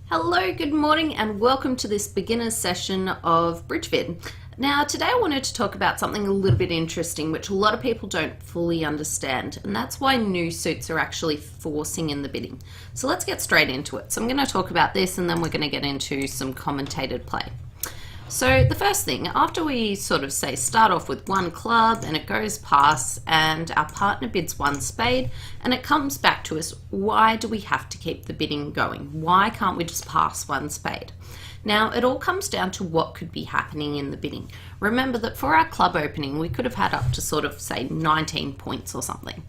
Hello, good morning, and welcome to this beginner session of Bridgevid. Now, today I wanted to talk about something a little bit interesting, which a lot of people don't fully understand, and that's why new suits are actually forcing in the bidding. So let's get straight into it. So I'm going to talk about this, and then we're going to get into some commentated play. So the first thing, after we sort of say start off with one club and it goes past and our partner bids one spade and it comes back to us, why do we have to keep the bidding going? Why can't we just pass one spade? Now, it all comes down to what could be happening in the bidding. Remember that for our club opening, we could have had up to sort of, say, 19 points or something.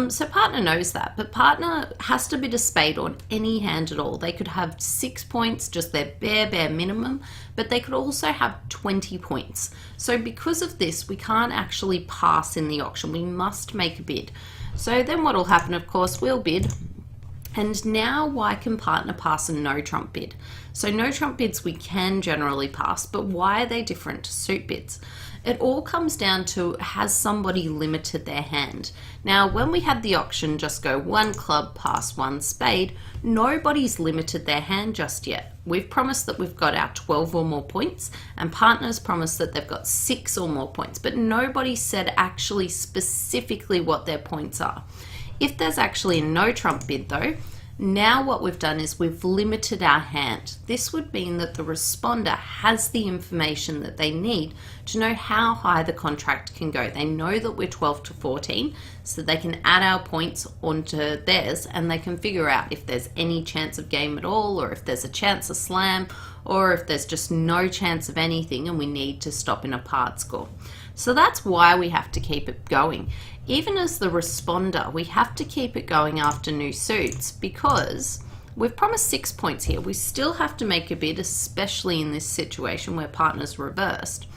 So partner knows that, but partner has to bid a spade on any hand at all. They could have 6 points, just their bare minimum, but they could also have 20 points. So because of this, we can't actually pass in the auction. We must make a bid. So then what will happen, of course, we'll bid. And now why can partner pass a no trump bid? So no trump bids we can generally pass, but why are they different to suit bids? It all comes down to, has somebody limited their hand? Now, when we had the auction just go one club pass one spade, nobody's limited their hand just yet. We've promised that we've got our 12 or more points, and partners promised that they've got 6 or more points, but nobody said actually specifically what their points are. If there's actually a no trump bid though, now what we've done is we've limited our hand. This would mean that the responder has the information that they need to know how high the contract can go. They know that we're 12 to 14, so they can add our points onto theirs and they can figure out if there's any chance of game at all, or if there's a chance of slam, or if there's just no chance of anything and we need to stop in a part score. So that's why we have to keep it going. Even as the responder, we have to keep it going after new suits because we've promised 6 points here. We still have to make a bid, especially in this situation where partners reversed.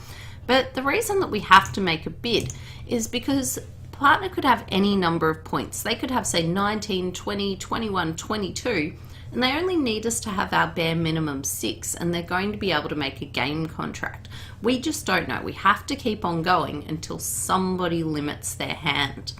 But the reason that we have to make a bid is because partner could have any number of points. They could have, say, 19, 20, 21, 22, and they only need us to have our bare minimum 6, and they're going to be able to make a game contract. We just don't know. We have to keep on going until somebody limits their hand.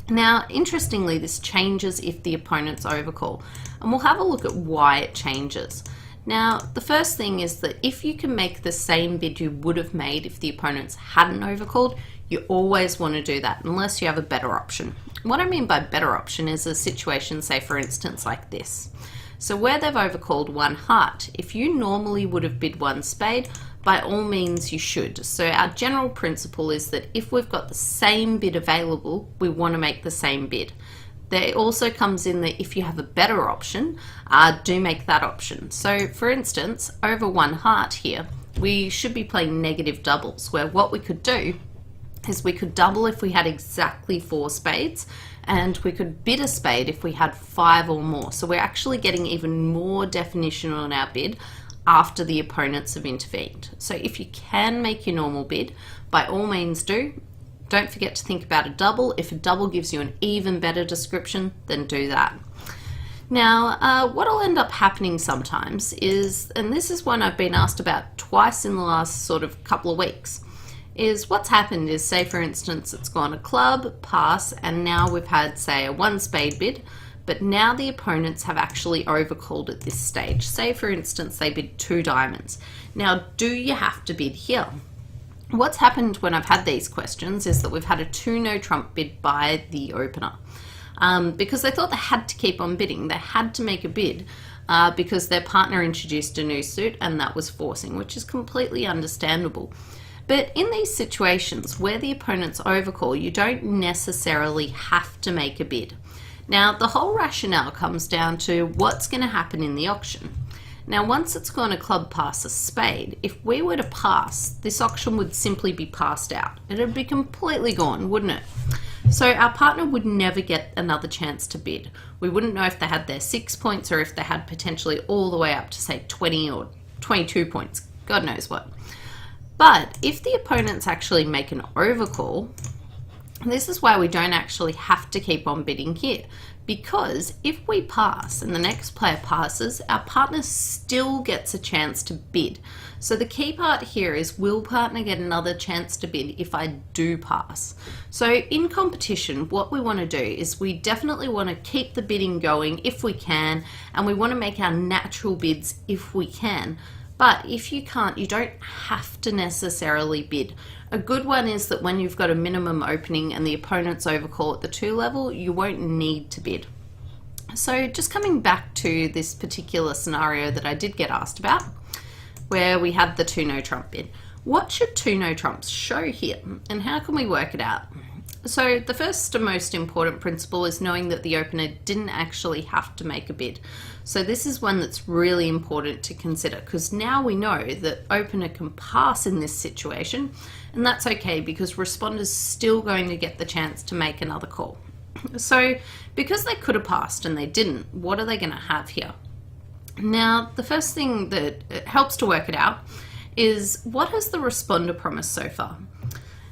Now, interestingly, this changes if the opponents overcall, and we'll have a look at why it changes. Now, the first thing is that if you can make the same bid you would have made if the opponents hadn't overcalled, you always want to do that unless you have a better option. What I mean by better option is a situation, say for instance, like this. So where they've overcalled one heart, if you normally would have bid one spade, by all means you should. So our general principle is that if we've got the same bid available, we want to make the same bid. There also comes in that if you have a better option, do make that option. So for instance, over one heart here, we should be playing negative doubles, where what we could do is we could double if we had exactly 4 spades, and we could bid a spade if we had 5 or more. So we're actually getting even more definition on our bid after the opponents have intervened. So if you can make your normal bid, by all means do. Don't forget to think about a double. If a double gives you an even better description, then do that. Now, what will end up happening sometimes is, and this is one I've been asked about twice in the last sort of couple of weeks, is what's happened is, say for instance, it's gone a club, pass, and now we've had, say, a 1 spade bid, but now the opponents have actually overcalled at this stage. Say for instance, they bid 2 diamonds. Now, do you have to bid here? What's happened when I've had these questions is that we've had a 2 no trump bid by the opener. Because they thought they had to keep on bidding. They had to make a bid because their partner introduced a new suit and that was forcing, which is completely understandable. But in these situations where the opponents overcall, you don't necessarily have to make a bid. Now, the whole rationale comes down to what's going to happen in the auction. Now, once it's gone a club pass a spade, if we were to pass, this auction would simply be passed out. It would be completely gone, wouldn't it? So our partner would never get another chance to bid. We wouldn't know if they had their 6 points or if they had potentially all the way up to, say, 20 or 22 points. God knows what. But if the opponents actually make an overcall, this is why we don't actually have to keep on bidding here, Because if we pass and the next player passes, our partner still gets a chance to bid. So the key part here is, will partner get another chance to bid if I do pass? So in competition, what we want to do is we definitely want to keep the bidding going if we can, and we want to make our natural bids if we can. But if you can't, you don't have to necessarily bid. A good one is that when you've got a minimum opening and the opponent's overcall at the 2 level, you won't need to bid. So just coming back to this particular scenario that I did get asked about, where we had the 2 no trump bid. What should 2 no trumps show here, and how can we work it out? So the first and most important principle is knowing that the opener didn't actually have to make a bid. So this is one that's really important to consider, because now we know that opener can pass in this situation, and that's okay because responder's still going to get the chance to make another call. So because they could have passed and they didn't, what are they going to have here? Now, the first thing that helps to work it out is, what has the responder promised so far?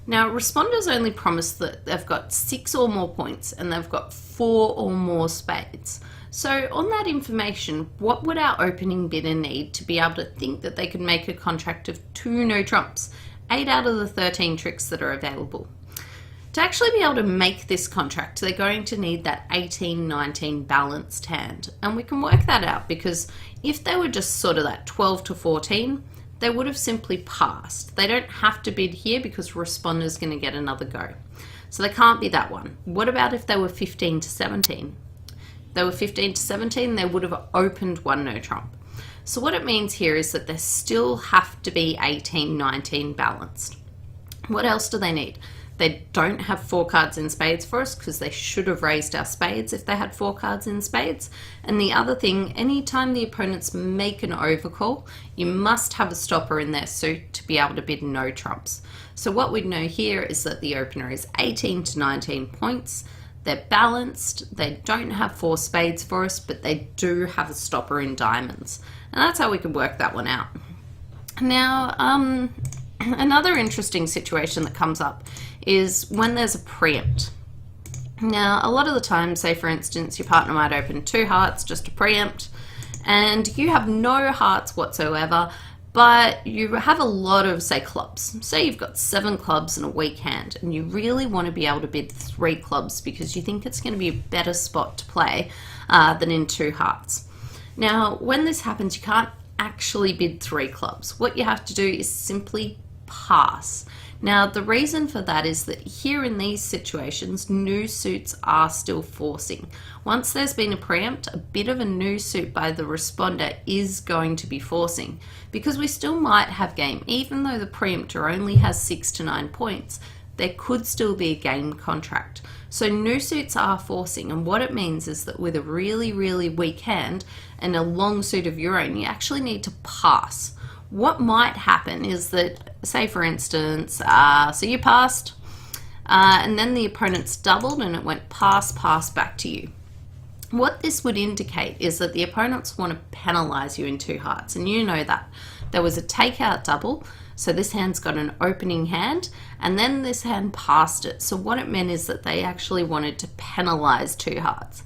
Now, responders only promise that they've got 6 or more points and they've got 4 or more spades. So on that information, what would our opening bidder need to be able to think that they could make a contract of 2 no trumps, 8 out of the 13 tricks that are available? To actually be able to make this contract, they're going to need that 18-19 balanced hand. And we can work that out because if they were just sort of that 12 to 14, they would have simply passed. They don't have to bid here because responder's going to get another go. So they can't be that one. What about if they were 15 to 17? If they were 15 to 17, they would have opened 1 no trump. So what it means here is that they still have to be 18-19 balanced. What else do they need? They don't have 4 cards in spades for us because they should have raised our spades if they had 4 cards in spades. And the other thing, anytime the opponents make an overcall, you must have a stopper in their suit to be able to bid no trumps. So what we'd know here is that the opener is 18 to 19 points. They're balanced. They don't have 4 spades for us, but they do have a stopper in diamonds. And that's how we could work that one out. Now, another interesting situation that comes up is when there's a preempt. Now, a lot of the time, say for instance, your partner might open 2 hearts just to preempt, and you have no hearts whatsoever, but you have a lot of, say, clubs. Say you've got 7 clubs and a weak hand, and you really want to be able to bid 3 clubs because you think it's going to be a better spot to play than in 2 hearts. Now, when this happens, you can't actually bid 3 clubs. What you have to do is simply pass. Now, the reason for that is that here in these situations, new suits are still forcing. Once there's been a preempt, a bit of a new suit by the responder is going to be forcing, because we still might have game. Even though the preemptor only has 6 to 9 points, there could still be a game contract. So new suits are forcing, and what it means is that with a really, really weak hand and a long suit of your own, you actually need to pass. What might happen is that, say for instance, so you passed, and then the opponent's doubled and it went pass, pass back to you. What this would indicate is that the opponents want to penalize you in 2 hearts, and you know that. There was a takeout double, so this hand's got an opening hand, and then this hand passed it. So what it meant is that they actually wanted to penalize 2 hearts.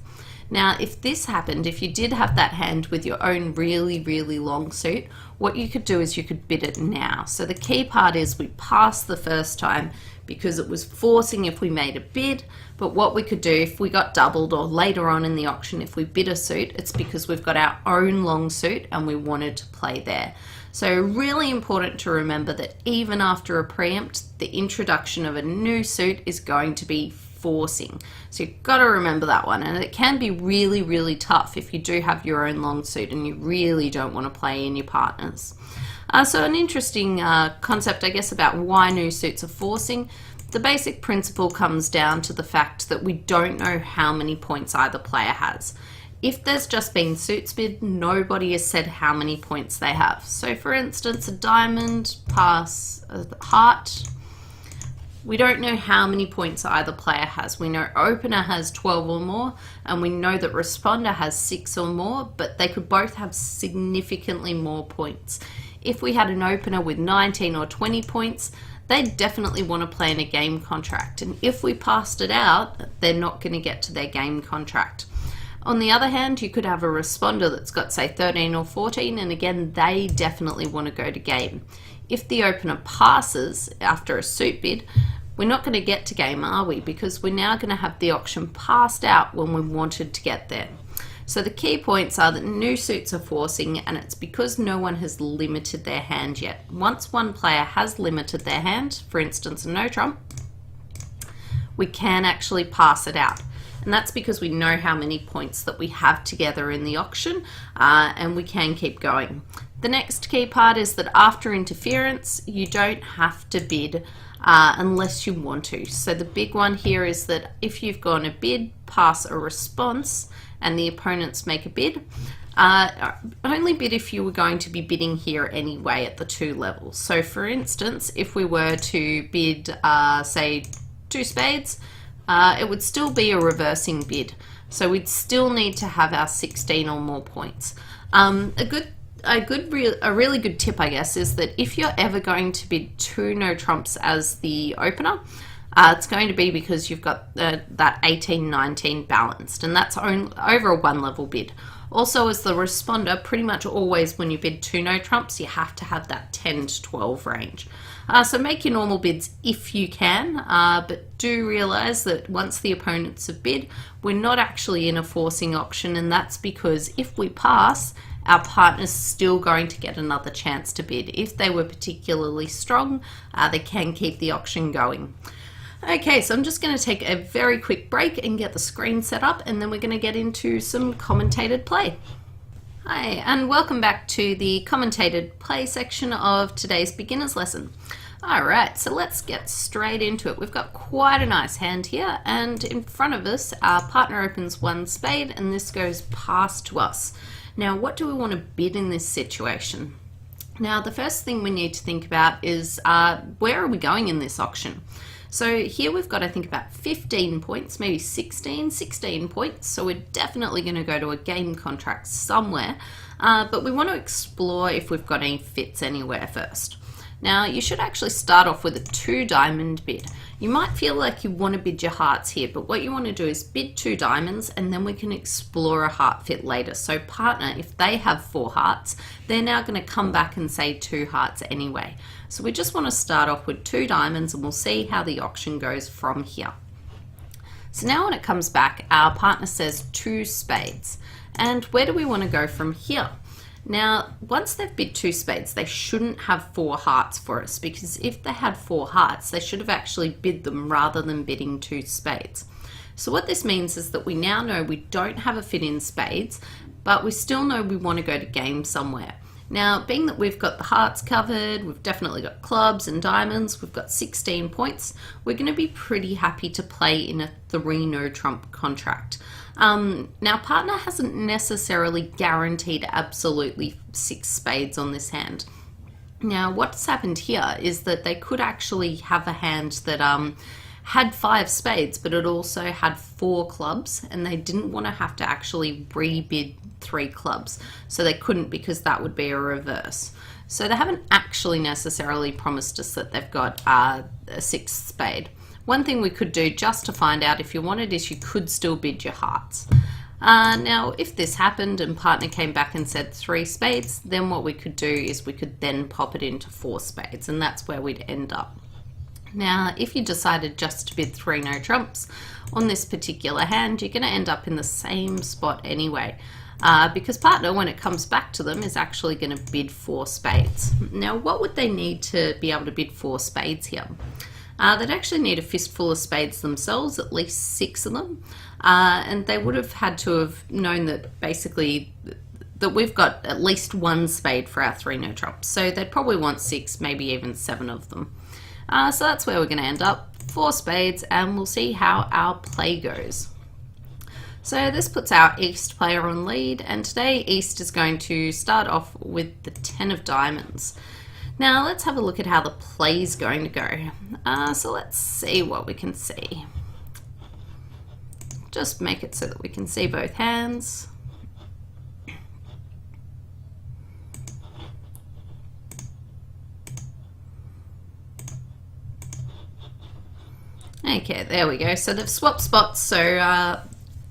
Now, if this happened, if you did have that hand with your own really, really long suit, what you could do is you could bid it now. So the key part is we passed the first time because it was forcing if we made a bid, but what we could do if we got doubled, or later on in the auction if we bid a suit, it's because we've got our own long suit and we wanted to play there. So really important to remember that even after a preempt, the introduction of a new suit is going to be forcing. So you've got to remember that one, and it can be really, really tough if you do have your own long suit and you really don't want to play in your partners. So an interesting concept, I guess, about why new suits are forcing. The basic principle comes down to the fact that we don't know how many points either player has. If there's just been suits bid, nobody has said how many points they have. So for instance, a diamond pass a heart. We don't know how many points either player has. We know opener has 12 or more, and we know that responder has 6 or more, but they could both have significantly more points. If we had an opener with 19 or 20 points, they definitely want to play in a game contract. And if we passed it out, they're not going to get to their game contract. On the other hand, you could have a responder that's got, say, 13 or 14, and again, they definitely want to go to game. If the opener passes after a suit bid, we're not going to get to game, are we? Because we're now going to have the auction passed out when we wanted to get there. So the key points are that new suits are forcing, and it's because no one has limited their hand yet. Once one player has limited their hand, for instance, a no trump, we can actually pass it out. And that's because we know how many points that we have together in the auction, and we can keep going. The next key part is that after interference, you don't have to bid unless you want to. So the big one here is that if you've gone a bid, pass a response, and the opponents make a bid, only bid if you were going to be bidding here anyway at the 2 levels. So for instance, if we were to bid, say, 2 spades, it would still be a reversing bid. So we'd still need to have our 16 or more points. A really good tip, I guess, is that if you're ever going to bid 2 no trumps as the opener, it's going to be because you've got that 18-19 balanced, and that's over a 1 level bid. Also, as the responder, pretty much always when you bid 2 no trumps, you have to have that 10 to 12 range. So make your normal bids if you can, but do realize that once the opponents have bid, we're not actually in a forcing auction, and that's because if we pass, our partner's still going to get another chance to bid. If they were particularly strong, they can keep the auction going. Okay, so I'm just going to take a very quick break and get the screen set up, and then we're going to get into some commentated play. Hi, and welcome back to the commentated play section of today's beginner's lesson. Alright, so let's get straight into it. We've got quite a nice hand here, and in front of us, our partner opens 1 spade, and this goes past to us. Now, what do we want to bid in this situation? Now, the first thing we need to think about is where are we going in this auction? So here we've got, I think, about 15 points, maybe 16 points. So we're definitely going to go to a game contract somewhere, but we want to explore if we've got any fits anywhere first. Now, you should actually start off with a 2 diamond bid. You might feel like you want to bid your hearts here, but what you want to do is bid 2 diamonds, and then we can explore a heart fit later. So partner, if they have 4 hearts, they're now going to come back and say 2 hearts anyway. So we just want to start off with 2 diamonds, and we'll see how the auction goes from here. So now when it comes back, our partner says 2 spades. And where do we want to go from here? Now, once they've bid 2 spades, they shouldn't have 4 hearts for us, because if they had 4 hearts, they should have actually bid them rather than bidding 2 spades. So what this means is that we now know we don't have a fit in spades, but we still know we want to go to game somewhere. Now, being that we've got the hearts covered, we've definitely got clubs and diamonds, we've got 16 points, we're going to be pretty happy to play in a 3 no trump contract. Now, partner hasn't necessarily guaranteed absolutely 6 spades on this hand. Now, what's happened here is that they could actually have a hand that had 5 spades, but it also had 4 clubs, and they didn't want to have to actually rebid 3 clubs. So they couldn't, because that would be a reverse. So they haven't actually necessarily promised us that they've got a 6th spade. One thing we could do just to find out if you wanted is you could still bid your hearts. Now, if this happened and partner came back and said 3 spades, then what we could do is we could then pop it into 4 spades, and that's where we'd end up. Now, if you decided just to bid 3 no trumps on this particular hand, you're going to end up in the same spot anyway, because partner, when it comes back to them, is actually going to bid 4 spades. Now, what would they need to be able to bid 4 spades here? They'd actually need a fistful of spades themselves, at least 6 of them, and they would have had to have known that basically that we've got at least 1 spade for our 3 no trumps. So they'd probably want 6, maybe even 7 of them. So that's where we're going to end up, 4 spades, and we'll see how our play goes. So this puts our East player on lead, and today East is going to start off with the 10 of diamonds. Now let's have a look at how the play is going to go. So let's see what we can see. Just make it so that we can see both hands. Okay, there we go. So they've swapped spots, so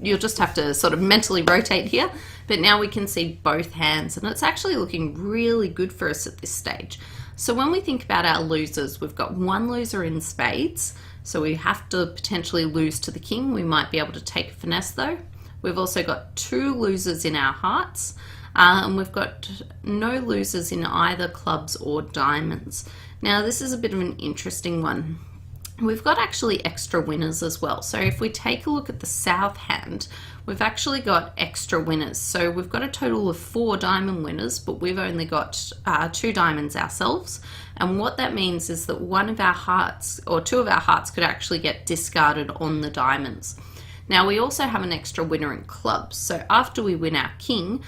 you'll just have to sort of mentally rotate here. But now we can see both hands, and it's actually looking really good for us at this stage. So when we think about our losers, we've got one loser in spades, so we have to potentially lose to the king. We might be able to take a finesse though. We've also got two losers in our hearts, and we've got no losers in either clubs or diamonds. Now this is a bit of an interesting one. We've got actually extra winners as well. So if we take a look at the south hand, we've actually got extra winners. So we've got a total of 4 diamond winners, but we've only got 2 diamonds ourselves. And what that means is that one of our hearts, or 2 of our hearts, could actually get discarded on the diamonds. Now we also have an extra winner in clubs. So after we win our king,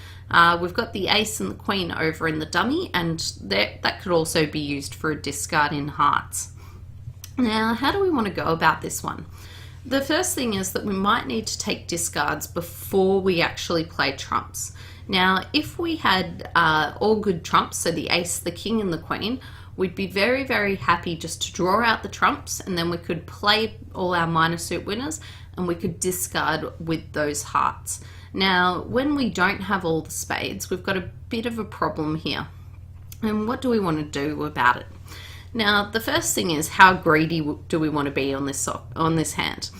we've got the ace and the queen over in the dummy, and that could also be used for a discard in hearts. Now, how do we want to go about this one? The first thing is that we might need to take discards before we actually play trumps. Now, if we had all good trumps, so the ace, the king, and the queen, we'd be very, very happy just to draw out the trumps, and then we could play all our minor suit winners, and we could discard with those hearts. Now, when we don't have all the spades, we've got a bit of a problem here. And what do we want to do about it? Now, the first thing is, how greedy do we want to be on this hand?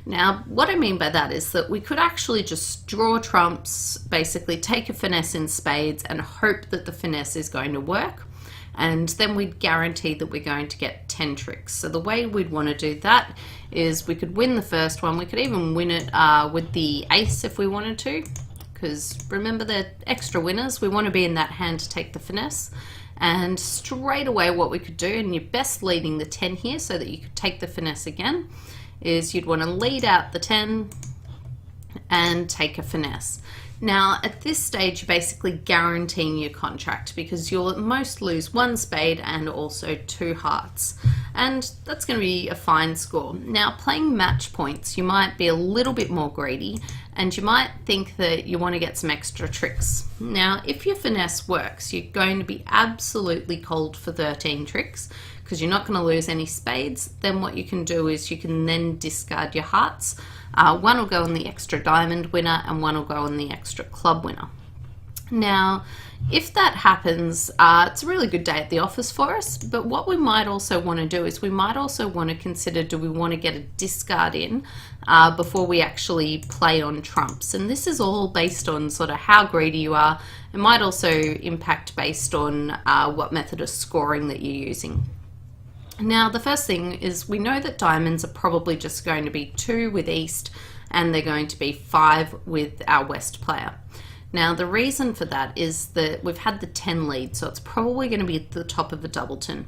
Now, what I mean by that is that we could actually just draw trumps, basically take a finesse in spades and hope that the finesse is going to work, and then we'd guarantee that we're going to get 10 tricks. So the way we'd want to do that is we could win the first one. We could even win it with the ace if we wanted to, because remember, they're extra winners. We want to be in that hand to take the finesse. And straight away what we could do, and you're best leading the 10 here so that you could take the finesse again, is you'd want to lead out the 10 and take a finesse. Now at this stage you're basically guaranteeing your contract, because you'll at most lose 1 spade and also 2 hearts, and that's going to be a fine score. Now playing match points, you might be a little bit more greedy, and you might think that you want to get some extra tricks. Now if your finesse works, you're going to be absolutely cold for 13 tricks, because you're not going to lose any spades. Then what you can do is you can then discard your hearts. One will go on the extra diamond winner, and one will go on the extra club winner. Now, if that happens, it's a really good day at the office for us, but what we might also want to do is we might also want to consider, do we want to get a discard in before we actually play on trumps? And this is all based on sort of how greedy you are. It might also impact based on what method of scoring that you're using. Now the first thing is, we know that diamonds are probably just going to be 2 with east, and they're going to be 5 with our west player. Now the reason for that is that we've had the 10 lead, so it's probably going to be at the top of a doubleton.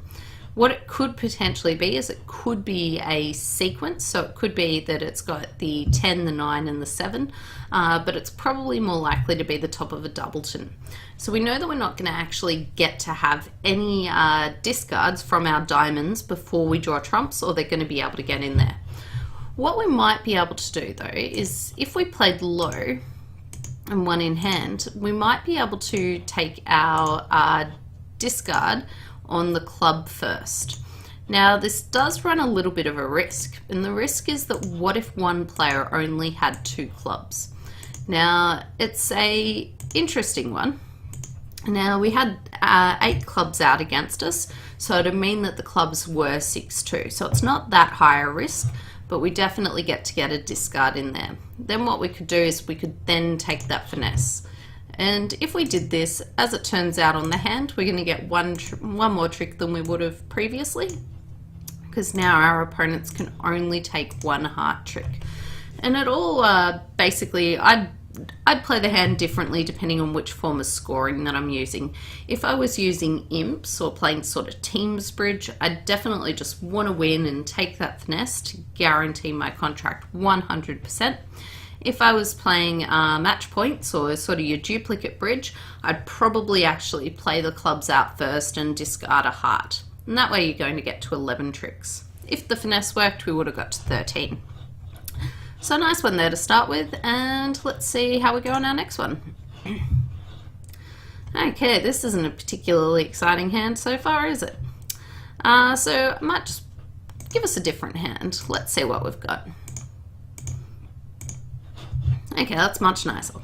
What it could potentially be is it could be a sequence, so it could be that it's got the 10, the 9 and the 7, but it's probably more likely to be the top of a doubleton. So we know that we're not going to actually get to have any discards from our diamonds before we draw trumps, or they're going to be able to get in there. What we might be able to do though is, if we played low and 1 in hand, we might be able to take our discard on the club first. Now this does run a little bit of a risk, and the risk is that what if one player only had 2 clubs? Now it's a interesting one. Now we had 8 clubs out against us, so it'd mean that the clubs were 6-2, so it's not that high a risk, but we definitely get to get a discard in there. Then what we could do is we could then take that finesse. And if we did this, as it turns out on the hand, we're going to get one more trick than we would have previously, because now our opponents can only take 1 heart trick. And it all basically, I'd play the hand differently depending on which form of scoring that I'm using. If I was using imps or playing sort of teams bridge, I'd definitely just want to win and take that finesse to guarantee my contract 100%. If I was playing match points or sort of your duplicate bridge, I'd probably actually play the clubs out first and discard a heart. And that way you're going to get to 11 tricks. If the finesse worked, we would have got to 13. So nice one there to start with, and let's see how we go on our next one. Okay, this isn't a particularly exciting hand so far, is it? So I might just give us a different hand. Let's see what we've got. Okay, that's much nicer.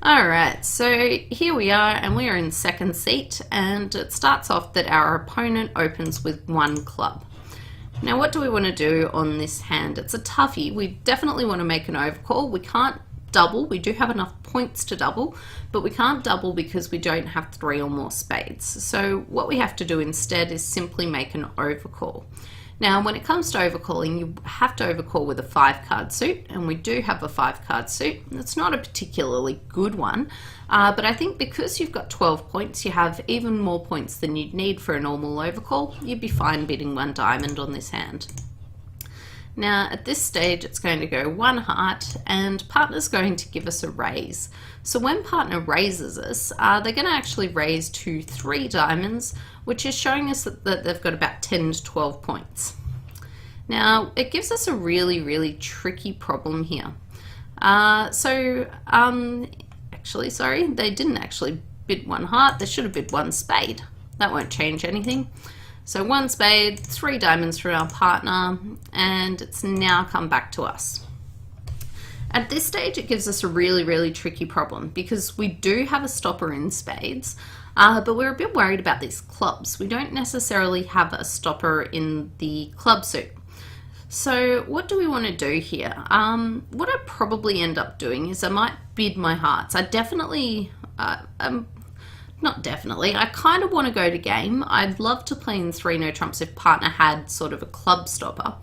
Alright, so here we are, and we are in second seat, and it starts off that our opponent opens with 1 club. Now what do we want to do on this hand? It's a toughie. We definitely want to make an overcall. We can't double. We do have enough points to double, but we can't double because we don't have 3 or more spades. So what we have to do instead is simply make an overcall. Now, when it comes to overcalling, you have to overcall with a 5-card suit, and we do have a 5-card suit. It's not a particularly good one, but I think because you've got 12 points, you have even more points than you'd need for a normal overcall. You'd be fine bidding 1 diamond on this hand. Now, at this stage, it's going to go 1 heart, and partner's going to give us a raise. So when partner raises us, they're going to actually raise to 3 diamonds, which is showing us that they've got about 10 to 12 points. Now, it gives us a really, really tricky problem here. Actually, sorry, they didn't actually bid 1 heart. They should have bid 1 spade. That won't change anything. So 1 spade, 3 diamonds for our partner, and it's now come back to us. At this stage, it gives us a really, really tricky problem because we do have a stopper in spades, but we're a bit worried about these clubs. We don't necessarily have a stopper in the club suit. So what do we want to do here? What I probably end up doing is I might bid my hearts. I definitely, not definitely, I kind of want to go to game. I'd love to play in 3 no trumps if partner had sort of a club stopper.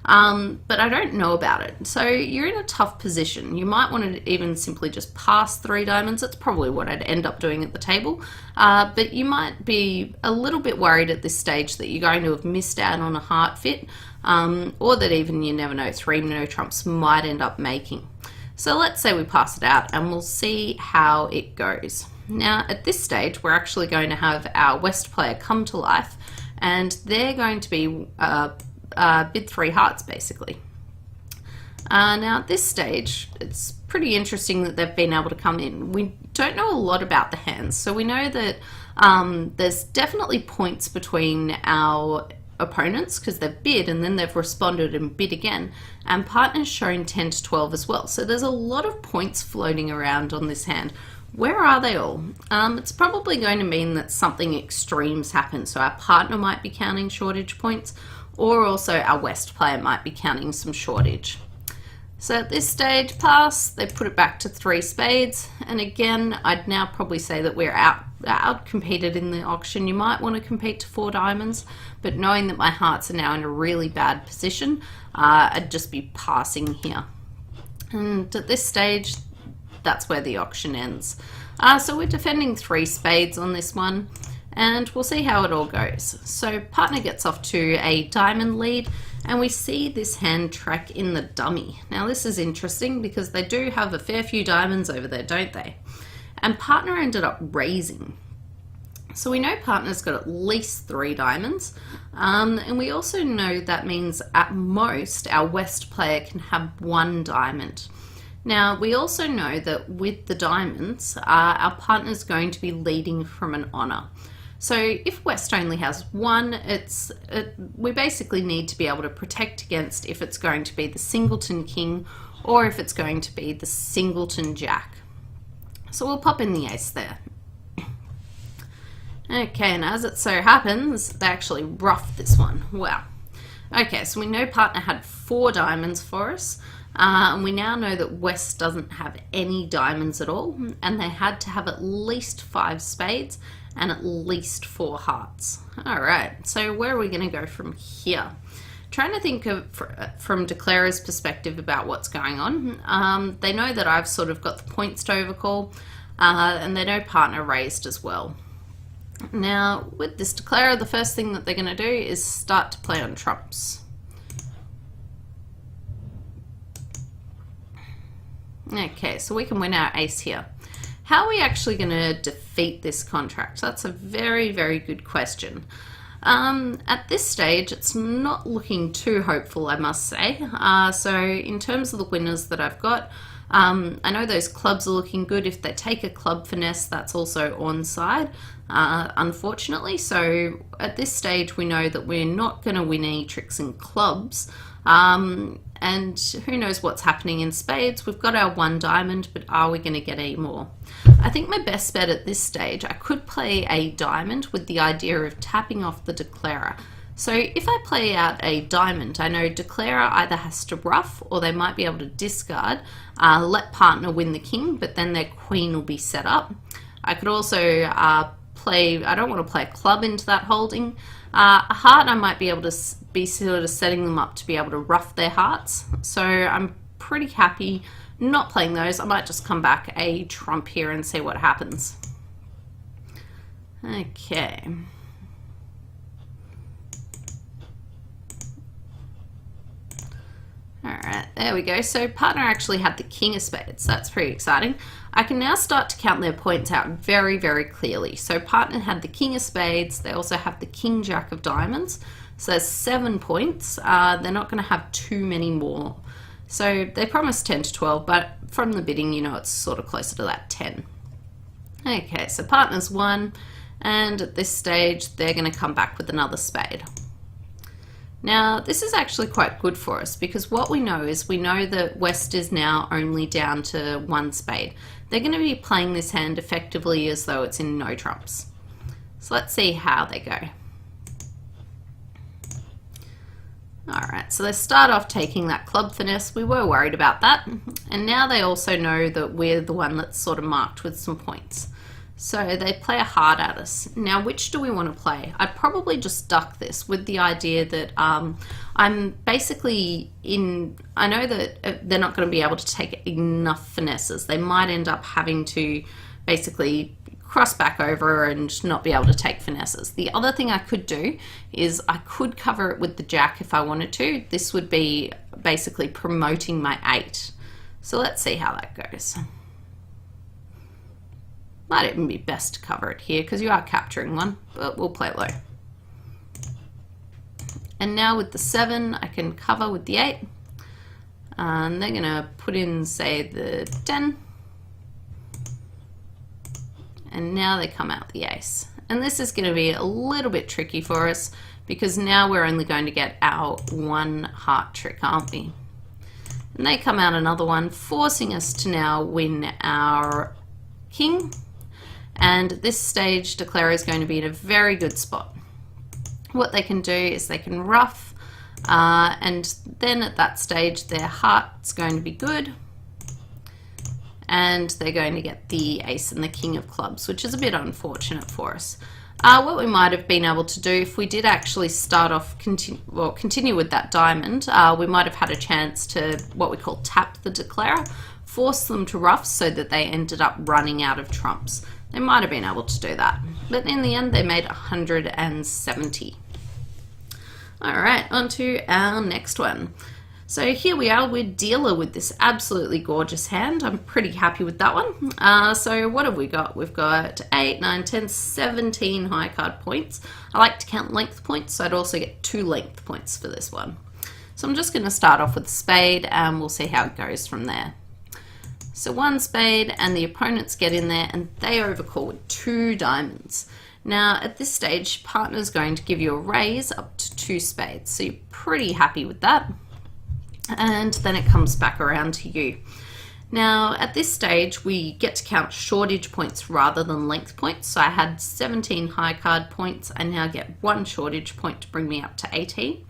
But I don't know about it. So you're in a tough position. You might want to even simply just pass 3 diamonds. That's probably what I'd end up doing at the table. But you might be a little bit worried at this stage that you're going to have missed out on a heart fit, or that even, you never know, 3 no trumps might end up making. So let's say we pass it out and we'll see how it goes. Now at this stage, we're actually going to have our West player come to life, and they're going to be bid 3 hearts basically. Now at this stage, it's pretty interesting that they've been able to come in. We don't know a lot about the hands, so we know that there's definitely points between our opponents because they've bid and then they've responded and bid again, and partners shown 10 to 12 as well. So there's a lot of points floating around on this hand. Where are they all? It's probably going to mean that something extremes happen. So our partner might be counting shortage points, or also our West player might be counting some shortage. So at this stage, pass, they put it back to 3 spades. And again, I'd now probably say that we're out competed in the auction. You might want to compete to 4 diamonds, but knowing that my hearts are now in a really bad position, I'd just be passing here. And at this stage, that's where the auction ends. So we're defending 3 spades on this one, and we'll see how it all goes. So partner gets off to a diamond lead, and we see this hand track in the dummy. Now this is interesting because they do have a fair few diamonds over there, don't they? And partner ended up raising. So we know partner's got at least 3 diamonds, and we also know that means at most our West player can have 1 diamond. Now we also know that with the diamonds, our partner's going to be leading from an honor. So if West only has 1, we basically need to be able to protect against if it's going to be the singleton king or if it's going to be the singleton jack. So we'll pop in the ace there. Okay, and as it so happens, they actually roughed this one. Wow. Okay, so we know partner had 4 diamonds for us, and we now know that West doesn't have any diamonds at all, and they had to have at least 5 spades and at least 4 hearts. All right, so where are we going to go from here? Trying to think of from Declarer's perspective about what's going on. They know that I've sort of got the points to overcall, and they know partner raised as well. Now with this Declarer, the first thing that they're going to do is start to play on trumps. Okay, so we can win our ace here. How are we actually going to defeat this contract? That's a very, very good question. At this stage, it's not looking too hopeful, I must say. So in terms of the winners that I've got, I know those clubs are looking good. If they take a club finesse, that's also onside, unfortunately. So at this stage, we know that we're not going to win any tricks and clubs. And who knows what's happening in spades. We've got our 1 diamond, but are we going to get any more? I think my best bet at this stage, I could play a diamond with the idea of tapping off the declarer. So if I play out a diamond, I know declarer either has to ruff or they might be able to discard, let partner win the king, but then their queen will be set up. I could also play, I don't want to play a club into that holding. A heart, I might be able to be sort of setting them up to be able to ruff their hearts. So I'm pretty happy not playing those. I might just come back a trump here and see what happens. Okay. Alright, there we go. So partner actually had the king of spades. That's pretty exciting. I can now start to count their points out very, very clearly. So partner had the king of spades. They also have the king jack of diamonds. So there's 7 points. They're not going to have too many more. So they promised 10 to 12, but from the bidding, you know, it's sort of closer to that 10. Okay, so partner's won. And at this stage, they're going to come back with another spade. Now, this is actually quite good for us because what we know is we know that West is now only down to 1 spade. They're going to be playing this hand effectively as though it's in no trumps. So let's see how they go. Alright, so they start off taking that club finesse. We were worried about that. And now they also know that we're the one that's sort of marked with some points. So they play a heart at us. Now, which do we want to play? I'd probably just duck this with the idea that I'm basically I know that they're not going to be able to take enough finesses. They might end up having to basically cross back over and not be able to take finesses. The other thing I could do is I could cover it with the jack if I wanted to. This would be basically promoting my 8. So let's see how that goes. Might even be best to cover it here because you are capturing one, but we'll play low. And now with the 7, I can cover with the 8. And they're going to put in, say, the 10. And now they come out the ace. And this is going to be a little bit tricky for us because now we're only going to get our 1 heart trick, aren't we? And they come out another one, forcing us to now win our king. And at this stage, declarer is going to be in a very good spot. What they can do is they can ruff, and then at that stage, their heart's going to be good. And they're going to get the ace and the king of clubs, which is a bit unfortunate for us. What we might have been able to do if we did actually start off, continue with that diamond, we might have had a chance to what we call tap the declarer, force them to ruff so that they ended up running out of trumps. They might have been able to do that, but in the end they made 170. Alright, on to our next one. So here we are with dealer with this absolutely gorgeous hand. I'm pretty happy with that one. So what have we got? We've got 8, 9, 10, 17 high card points. I like to count length points, so I'd also get 2 length points for this one. So I'm just going to start off with spade and we'll see how it goes from there. So 1 spade and the opponents get in there and they overcall with 2 diamonds. Now at this stage, partner's going to give you a raise up to 2 spades. So you're pretty happy with that. And then it comes back around to you. Now at this stage, we get to count shortage points rather than length points. So I had 17 high card points. I now get 1 shortage point to bring me up to 18.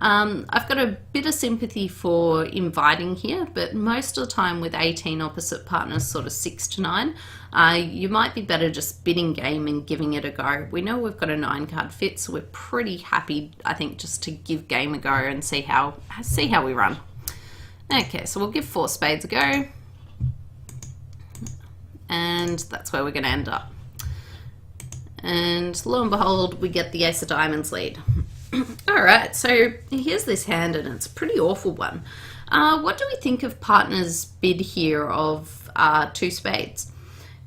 I've got a bit of sympathy for inviting here, but most of the time with 18 opposite partners, sort of 6 to 9, you might be better just bidding game and giving it a go. We know we've got a 9 card fit, so we're pretty happy, I think, just to give game a go and see how we run. Okay, so we'll give 4 spades a go, and that's where we're going to end up. And lo and behold, we get the ace of diamonds lead. Alright, so here's this hand and it's a pretty awful one. What do we think of partner's bid here of 2 spades?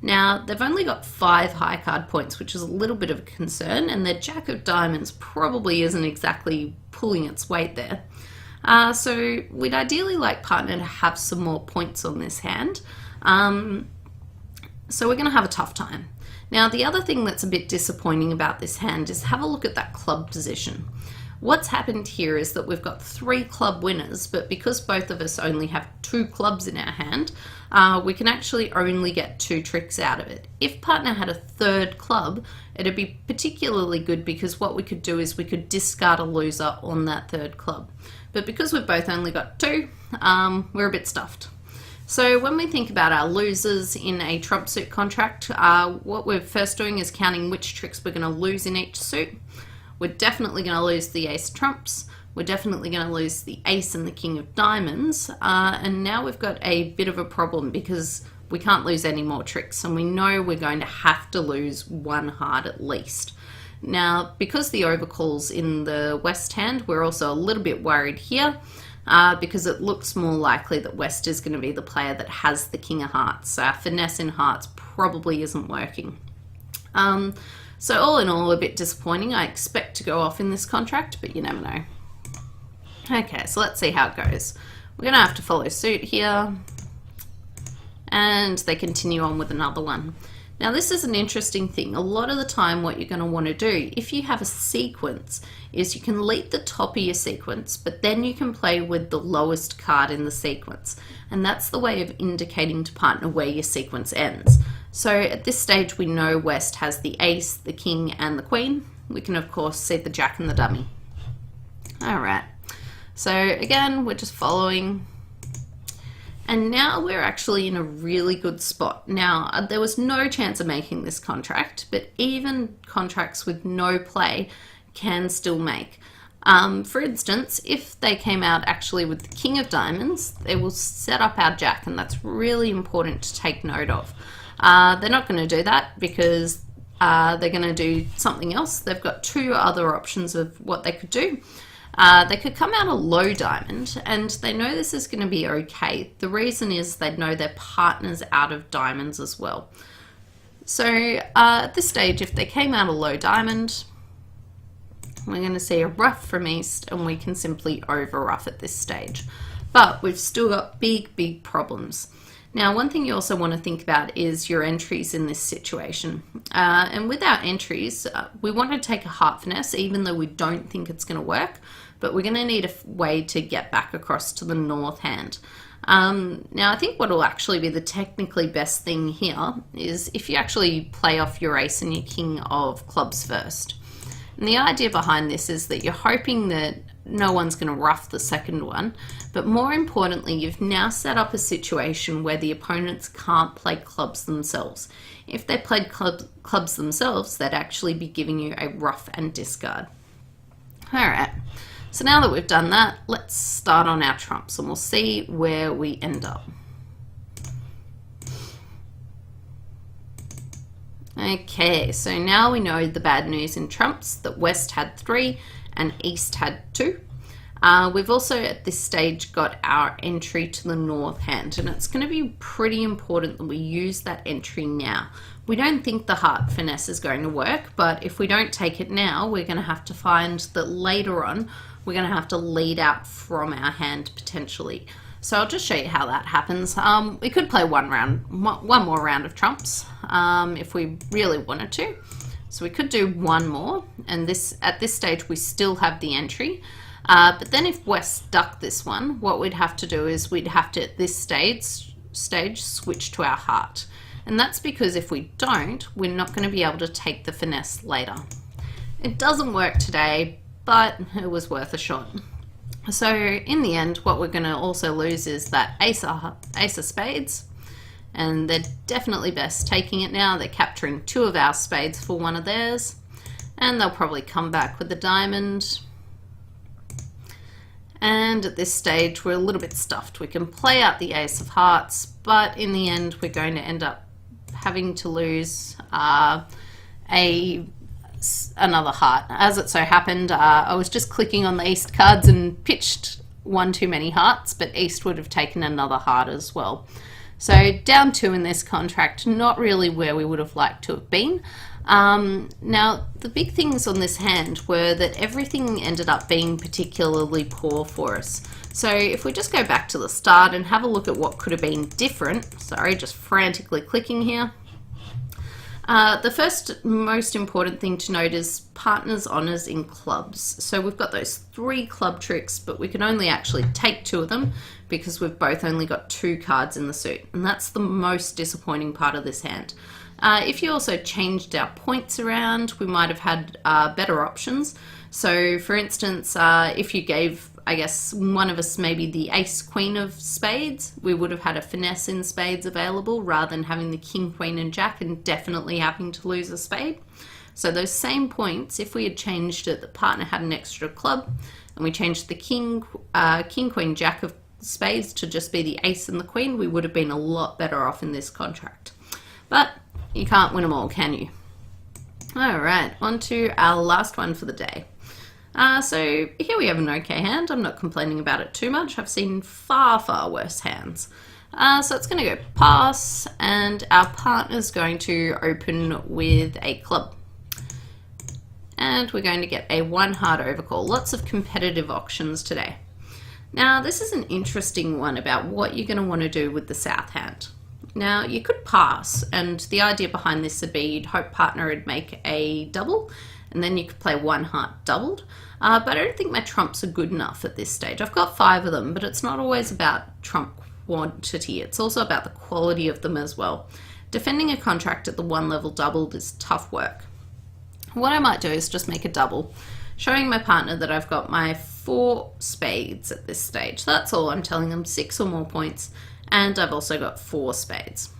Now, they've only got 5 high card points, which is a little bit of a concern, and their jack of diamonds probably isn't exactly pulling its weight there. So we'd ideally like partner to have some more points on this hand. So we're going to have a tough time. Now, the other thing that's a bit disappointing about this hand is have a look at that club position. What's happened here is that we've got 3 club winners, but because both of us only have 2 clubs in our hand, we can actually only get 2 tricks out of it. If partner had a 3rd club, it'd be particularly good because what we could do is we could discard a loser on that 3rd club. But because we've both only got 2, we're a bit stuffed. So when we think about our losers in a trump suit contract, what we're first doing is counting which tricks we're going to lose in each suit. We're definitely going to lose the ace trumps. We're definitely going to lose the ace and the king of diamonds. And now we've got a bit of a problem because we can't lose any more tricks. And we know we're going to have to lose 1 heart at least. Now, because the overcall's in the west hand, we're also a little bit worried here because it looks more likely that west is going to be the player that has the king of hearts. So our finesse in hearts probably isn't working. So all in all, a bit disappointing. I expect to go off in this contract, but you never know. Okay, so let's see how it goes. We're going to have to follow suit here. And they continue on with another one. Now this is an interesting thing. A lot of the time what you're going to want to do, if you have a sequence, is you can lead the top of your sequence, but then you can play with the lowest card in the sequence. And that's the way of indicating to partner where your sequence ends. So at this stage we know west has the ace, the king and the queen. We can of course see the jack and the dummy. Alright, so again we're just following. And now we're actually in a really good spot. Now, there was no chance of making this contract, but even contracts with no play can still make. For instance, if they came out actually with the king of diamonds, they will set up our jack, and that's really important to take note of. They're not going to do that because they're going to do something else. They've got 2 other options of what they could do. They could come out a low diamond, and they know this is going to be okay. The reason is they know their partner's out of diamonds as well. So at this stage, if they came out a low diamond, we're going to see a ruff from east, and we can simply over ruff at this stage. But we've still got big problems. Now, one thing you also want to think about is your entries in this situation. And with our entries, we want to take a heart finesse, even though we don't think it's going to work, but we're going to need a way to get back across to the north hand. Now, I think what will actually be the technically best thing here is if you actually play off your ace and your king of clubs first. And the idea behind this is that you're hoping that no one's going to ruff the second one, but more importantly, you've now set up a situation where the opponents can't play clubs themselves. If they played clubs themselves, they'd actually be giving you a ruff and discard. Alright, so now that we've done that, let's start on our trumps and we'll see where we end up. Okay, so now we know the bad news in trumps, that west had 3 and east had 2. We've also at this stage got our entry to the north hand, and it's going to be pretty important that we use that entry now. We don't think the heart finesse is going to work, but if we don't take it now, we're going to have to find that later on we're going to have to lead out from our hand potentially. So I'll just show you how that happens. We could play one more round of trumps if we really wanted to. So we could do one more, and at this stage we still have the entry. But then if west ducked this one, what we'd have to do is we'd have to at this stage switch to our heart. And that's because if we don't, we're not going to be able to take the finesse later. It doesn't work today, but it was worth a shot. So in the end, what we're going to also lose is that ace of spades, and they're definitely best taking it now. They're capturing 2 of our spades for one of theirs, and they'll probably come back with the diamond. And at this stage, we're a little bit stuffed. We can play out the ace of hearts, but in the end, we're going to end up having to lose another heart. As it so happened, I was just clicking on the east cards and pitched one too many hearts, but east would have taken another heart as well. So down 2 in this contract, not really where we would have liked to have been. Now, the big things on this hand were that everything ended up being particularly poor for us. So if we just go back to the start and have a look at what could have been different, sorry, just frantically clicking here. The first most important thing to note is partners' honours in clubs. So we've got those 3 club tricks, but we can only actually take 2 of them because we've both only got 2 cards in the suit. And that's the most disappointing part of this hand. If you also changed our points around, we might have had better options. So for instance, if you gave, I guess, one of us maybe the ace queen of spades, we would have had a finesse in spades available rather than having the king, queen and jack and definitely having to lose a spade. So those same points, if we had changed it, the partner had an extra club and we changed the king, queen, jack of spades to just be the ace and the queen, we would have been a lot better off in this contract. But you can't win them all, can you? All right, on to our last one for the day. So here we have an okay hand. I'm not complaining about it too much. I've seen far, far worse hands. So it's going to go pass, and our partner's going to open with a club. And we're going to get a 1 heart overcall. Lots of competitive options today. Now, this is an interesting one about what you're going to want to do with the south hand. Now, you could pass, and the idea behind this would be you'd hope partner would make a double, and then you could play 1 heart doubled. But I don't think my trumps are good enough at this stage. I've got 5 of them, but it's not always about trump quantity. It's also about the quality of them as well. Defending a contract at the 1 level doubled is tough work. What I might do is just make a double, showing my partner that I've got my 4 spades at this stage. That's all I'm telling them, 6 or more points. And I've also got 4 spades.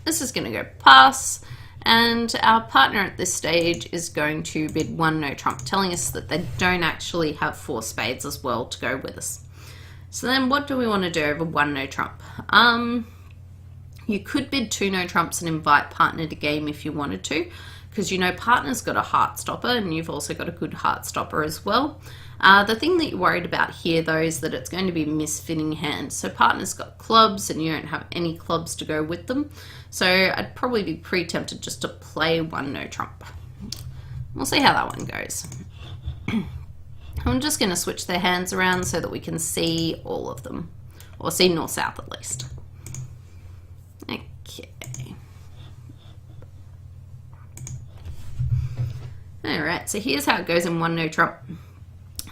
This is going to go pass, and our partner at this stage is going to bid 1 no trump, telling us that they don't actually have 4 spades as well to go with us. So then what do we want to do over 1 no trump? You could bid 2 no trumps and invite partner to game if you wanted to, because you know partner's got a heart stopper and you've also got a good heart stopper as well. The thing that you're worried about here though is that it's going to be a misfitting hand. So partner's got clubs and you don't have any clubs to go with them. So I'd probably be pretty tempted just to play 1 no trump. We'll see how that one goes. I'm just going to switch their hands around so that we can see all of them, or see north-south at least. Okay. Alright, so here's how it goes in 1 no trump.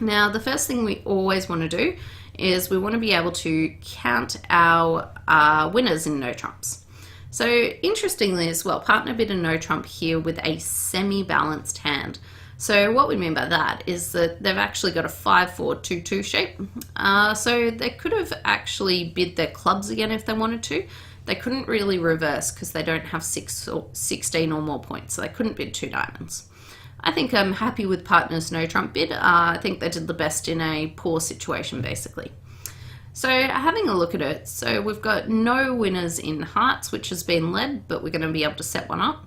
Now, the first thing we always want to do is we want to be able to count our winners in no trumps. So, interestingly as well, partner bid a no trump here with a semi-balanced hand. So what we mean by that is that they've actually got a 5-4-2-2 shape. So they could have actually bid their clubs again if they wanted to. They couldn't really reverse because they don't have 16 or more points, so they couldn't bid 2 diamonds. I think I'm happy with partner's no trump bid. I think they did the best in a poor situation, basically. So having a look at it, so we've got no winners in hearts, which has been led, but we're going to be able to set one up.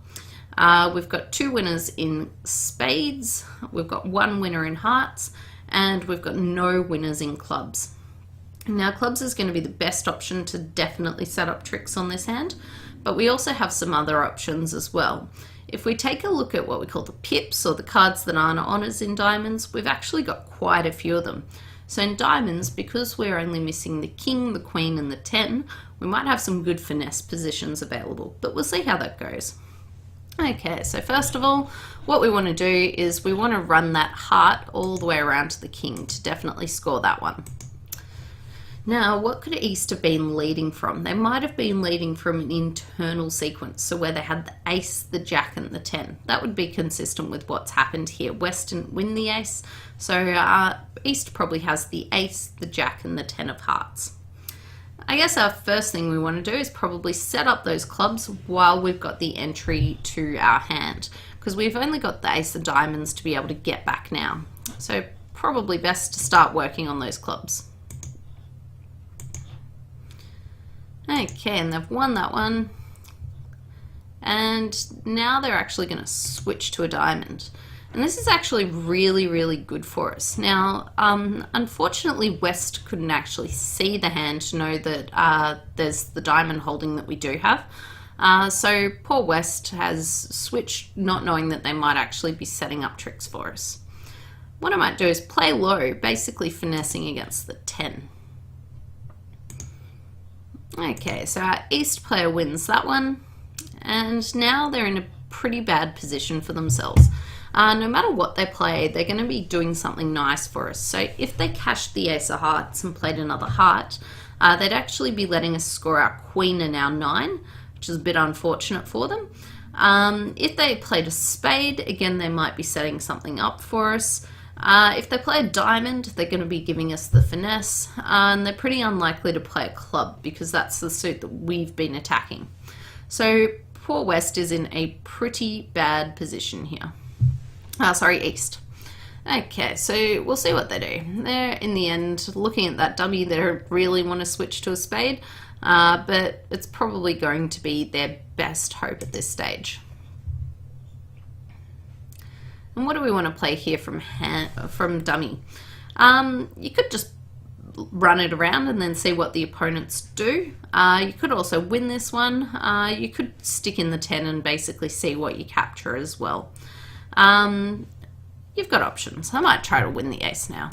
We've got 2 winners in spades, we've got 1 winner in hearts, and we've got no winners in clubs. Now clubs is going to be the best option to definitely set up tricks on this hand, but we also have some other options as well. If we take a look at what we call the pips, or the cards that aren't honours in diamonds, we've actually got quite a few of them. So in diamonds, because we're only missing the king, the queen and the 10, we might have some good finesse positions available, but we'll see how that goes. Okay, so first of all, what we want to do is we want to run that heart all the way around to the king to definitely score that one. Now, what could East have been leading from? They might have been leading from an internal sequence, so where they had the ace, the jack and the 10. That would be consistent with what's happened here. West didn't win the ace, so East probably has the ace, the jack and the 10 of hearts. I guess our first thing we want to do is probably set up those clubs while we've got the entry to our hand, because we've only got the ace of diamonds to be able to get back now. So probably best to start working on those clubs. Okay, and they've won that one. And now they're actually going to switch to a diamond. And this is actually really, really good for us. Now, unfortunately, West couldn't actually see the hand to know that there's the diamond holding that we do have. So poor West has switched, not knowing that they might actually be setting up tricks for us. What I might do is play low, basically finessing against the 10. Okay, so our East player wins that one. And now they're in a pretty bad position for themselves. No matter what they play, they're going to be doing something nice for us. So if they cashed the ace of hearts and played another heart, they'd actually be letting us score our queen and our 9, which is a bit unfortunate for them. If they played a spade, again, they might be setting something up for us. If they play a diamond, they're going to be giving us the finesse, and they're pretty unlikely to play a club because that's the suit that we've been attacking. So poor West is in a pretty bad position here. East. Okay, so we'll see what they do. They're, in the end, looking at that dummy, they don't really want to switch to a spade, but it's probably going to be their best hope at this stage. And what do we want to play here from dummy? You could just run it around and then see what the opponents do. You could also win this one. You could stick in the 10 and basically see what you capture as well. You've got options. I might try to win the ace now.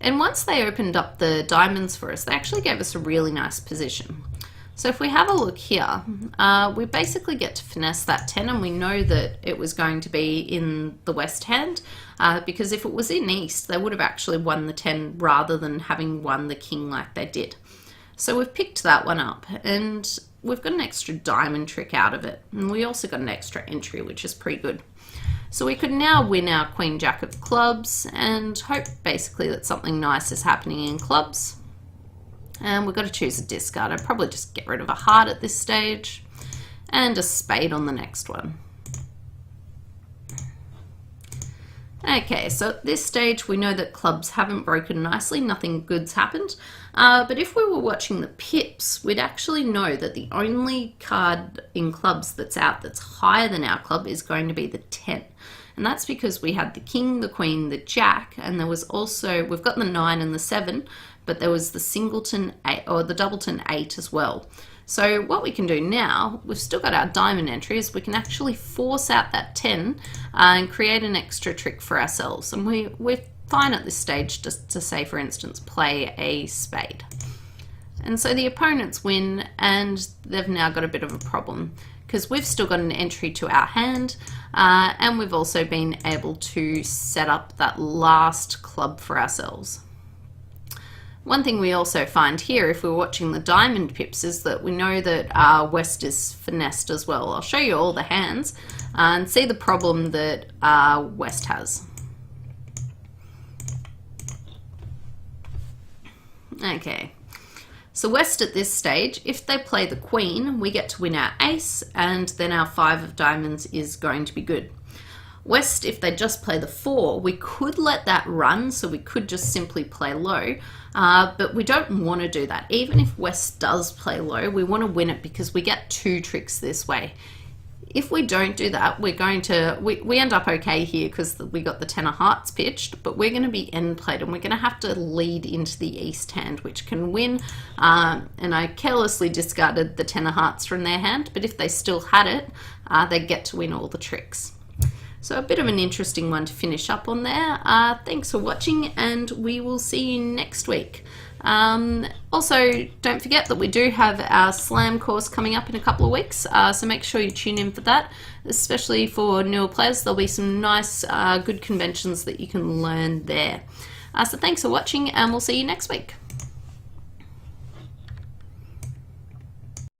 And once they opened up the diamonds for us, they actually gave us a really nice position. So if we have a look here, we basically get to finesse that 10, and we know that it was going to be in the West hand, because if it was in East, they would have actually won the 10 rather than having won the king like they did. So we've picked that one up, and we've got an extra diamond trick out of it. And we also got an extra entry, which is pretty good. So we could now win our Queen Jack of clubs and hope basically that something nice is happening in clubs. And we've got to choose a discard. I'd probably just get rid of a heart at this stage and a spade on the next one. Okay, so at this stage we know that clubs haven't broken nicely, nothing good's happened. But if we were watching the pips, we'd actually know that the only card in clubs that's out that's higher than our club is going to be the 10. And that's because we had the king, the queen, the jack, and there was also, we've got the 9 and the 7, but there was the singleton 8, or the doubleton 8 as well. So what we can do now, we've still got our diamond entries, we can actually force out that 10 and create an extra trick for ourselves. And we're fine at this stage just to say, for instance, play a spade. And so the opponents win, and they've now got a bit of a problem because we've still got an entry to our hand, and we've also been able to set up that last club for ourselves. One thing we also find here, if we're watching the diamond pips, is that we know that West is finessed as well. I'll show you all the hands and see the problem that West has. Okay, so West at this stage, if they play the queen, we get to win our ace, and then our 5 of diamonds is going to be good. West, if they just play the 4, we could let that run, so we could just simply play low, but we don't want to do that. Even if West does play low, we want to win it because we get 2 tricks this way. If we don't do that, we're going to, we end up okay here because we got the 10 of hearts pitched, but we're going to be end played and we're going to have to lead into the East hand, which can win. And I carelessly discarded the 10 of hearts from their hand, but if they still had it, they get to win all the tricks. So a bit of an interesting one to finish up on there. Thanks for watching, and we will see you next week. Also, don't forget that we do have our SLAM course coming up in a couple of weeks, so make sure you tune in for that, especially for newer players. There'll be some nice, good conventions that you can learn there. So thanks for watching, and we'll see you next week.